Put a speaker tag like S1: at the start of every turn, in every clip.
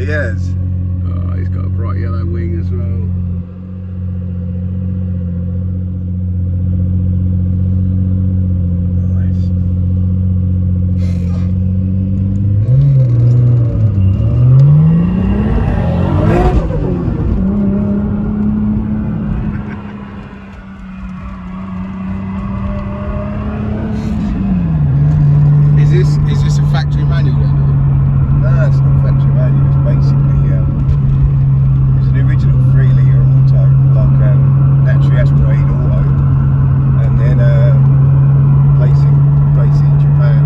S1: He has.
S2: Oh, he's got a bright yellow wing as well.
S1: Is this a factory manual then? No, it's not factory manual. It's basically it's an original 3-litre auto, like naturally aspirated auto, and then place in Japan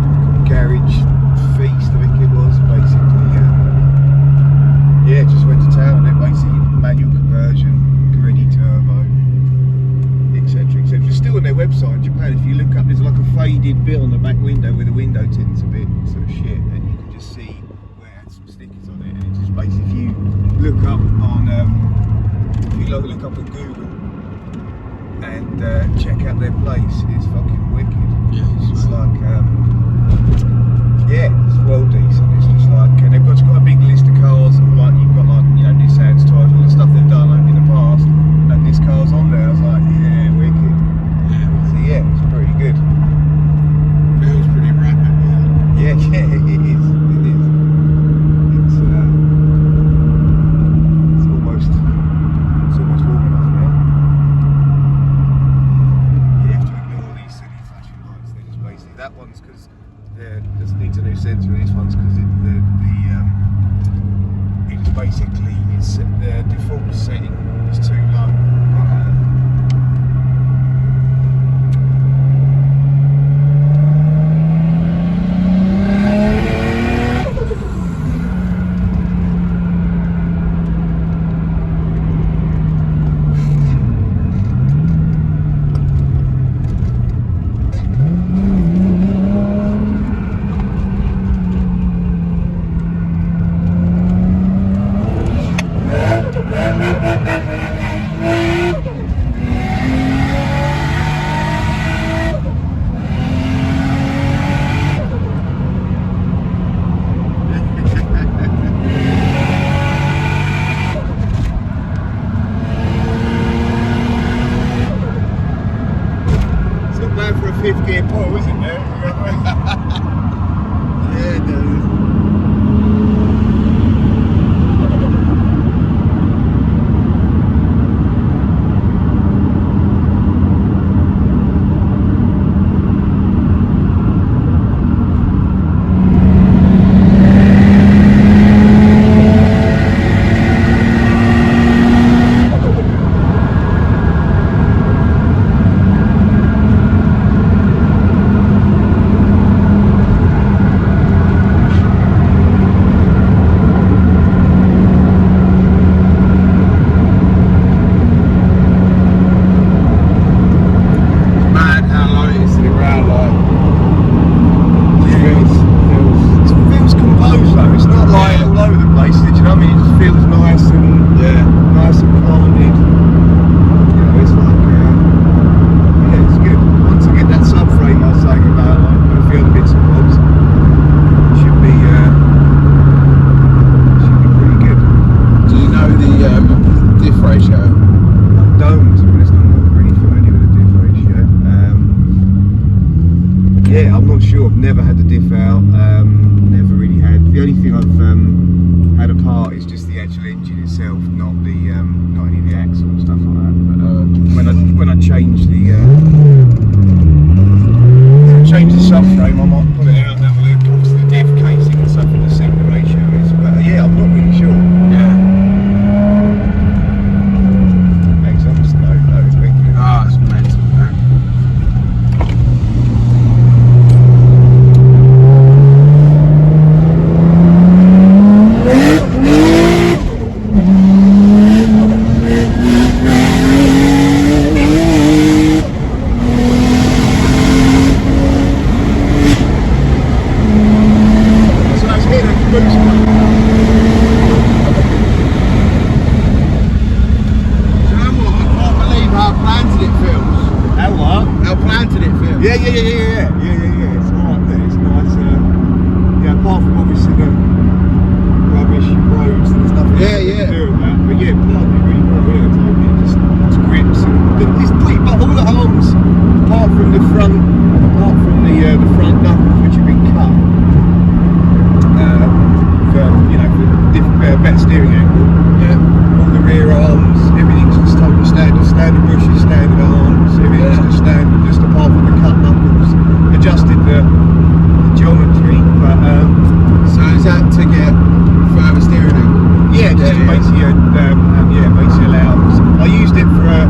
S1: called Garage Feast, I think it was. Basically, yeah, just went to town. They're basically manual conversion, gritty turbo, etc. It's still on their website in Japan. If you look up, there's like a faded bit on the back window where the window tints a bit sort of shit, and you can just see where it had some stickers on it. And it's just basically, if you look up on look up on Google and check out their place, it's fucking wicked.
S2: Yeah,
S1: it's like yeah, it's well decent. It's just like, and they've got a big list of cars. Like you've got like, you know, Nissan's tyres, all the stuff they've done in the past, and this car's on there. I was like, yeah, wicked. So yeah, it's pretty good.
S2: Feels pretty rapid,
S1: yeah. Yeah, it is. It is. It's almost warm enough now. You have to ignore these silly flashing lights. They're just basically, that one's because there needs a new sensor, and this one's because it's basically the default setting is too low. Fifth gear pull, isn't there? Yeah, it does. Yeah, I'm not sure. I've never had the diff out. Never really had. The only thing I've had apart is just the actual engine itself, not any of the axle and stuff like that. But when I change the subframe, I might pull it out and have a look. Obviously, the diff casing and stuff in the similar ratio is. But yeah, I'm not really sure. Yeah. Exhaust, no, it's wicked.
S2: Ah, it's mental, man.
S1: yeah, basically allows. I used it for a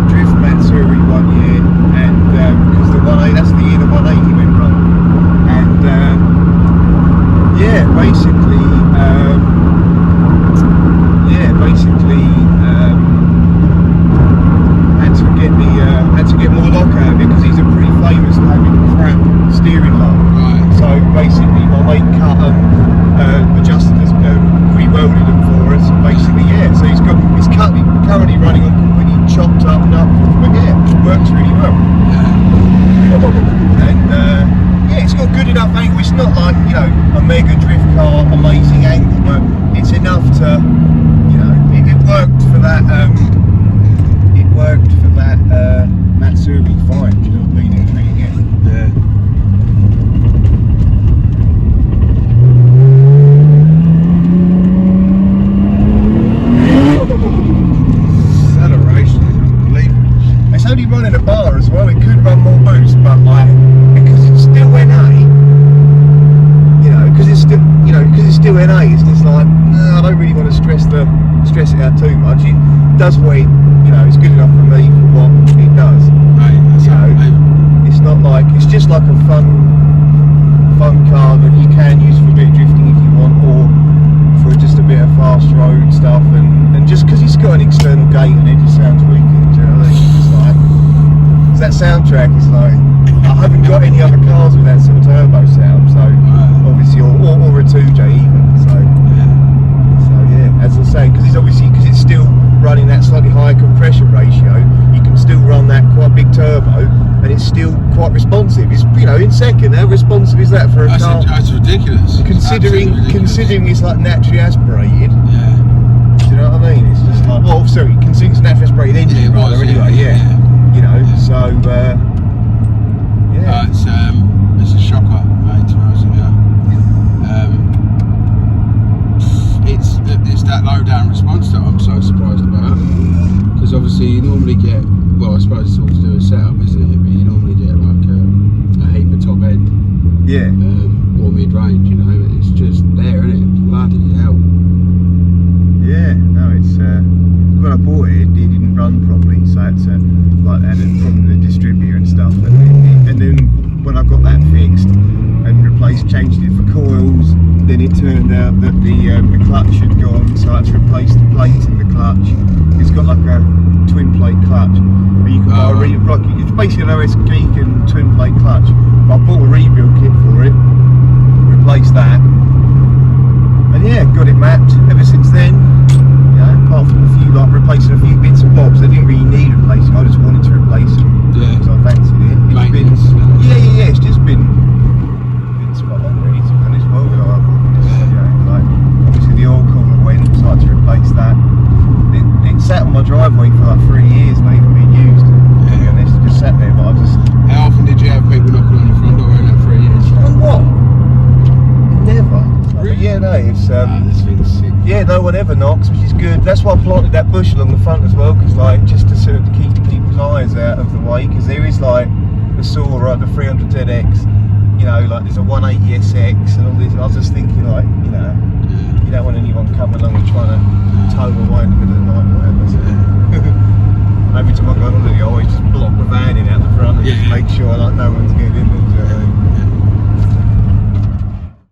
S1: drift Matsuri one year, and because the 180, that's the year the 180 went wrong, and yeah, basically had to get more lock out of it because he's a pretty famous for having crap steering lock.
S2: Right.
S1: So basically, my mate cut adjusted us, re-welded them for us. Basically, yeah. So it's currently running on completely chopped up knuckles, but yeah, it works really well.
S2: Yeah.
S1: And yeah, it's got good enough angle. It's not like, you know, a mega drift car, amazing angle, but it's enough to, you know, it worked for that. Matsuri fine. Do you know what I mean? It's really good.
S2: Yeah. Acceleration is unbelievable.
S1: It's only running a bar as well. It could run more boost, but like because it's still NA, you know, because it's still NA. It's just like no, I don't really want to stress it out too much. It does what it, you know, it's good enough for me for what it does.
S2: Right. That's unbelievable.
S1: It's not like it's just like a fun car that you can use for a bit of drifting if you want, or for just a bit of fast road stuff, and just because it's got an external gate and it just sounds wicked. Do you know what I mean? It's like that soundtrack is like I haven't got any other cars with that sort of turbo sound, so obviously or a 2J even. So yeah, as I say, because it's still running that slightly higher compression ratio, you can still run that quite big turbo, and it's still quite responsive. It's, you know, in second, how responsive is that for a car?
S2: That's ridiculous.
S1: Considering it's like naturally aspirated.
S2: Yeah.
S1: Do you know what I mean? It's just like, well, sorry, considering it's naturally aspirated engine,
S2: Yeah, it was,
S1: anyway.
S2: yeah.
S1: You know, so yeah.
S2: It's a shocker, mate, to be honest with you. It's that low down response that I'm so surprised about, because obviously you normally get, well, I suppose it's all to do with setup, isn't it? But you normally get like a heap of top end,
S1: Yeah.
S2: or mid range, you know. It's just there, isn't it? Bloody hell.
S1: Yeah, no, it's when I bought it, it didn't run properly, so it's had a problem with the distributor and stuff. And then when I got that fixed and changed it for coils, then it turned out that the clutch had gone, so I had to replace the plates in the clutch. It's got like a twin plate clutch, but you can buy it's basically an OS Geek and twin plate clutch. But I bought a rebuild kit for it, replaced that. And yeah, got it mapped ever since then. You know, apart from replacing a few bits and bobs, I didn't really need replacing. I just wanted to replace them because I fancied it. It's just been spot on really, to be honest. Well reliable. You know, like obviously the oil cooler went, so I had to replace that. It sat on my driveway for like 3 years, not even being used. To be honest, it just sat there. But I just.
S2: How often did you have people knocking on your front door in that 3 years?
S1: You know what? Never.
S2: Really?
S1: Yeah, no, it's
S2: This thing's sick.
S1: yeah, no one ever knocks, which is good. That's why I planted that bush along the front as well, because like just to sort of keep people's eyes out of the way, because there is like the Soarer, the 300ZX, you know, like there's a 180SX and all this. And I was just thinking, like, you know, you don't want anyone coming along and trying to tow away in the middle of the night or whatever. So. Every time I go on holiday, I always just block the van in out the front and just make sure like no one's getting in there.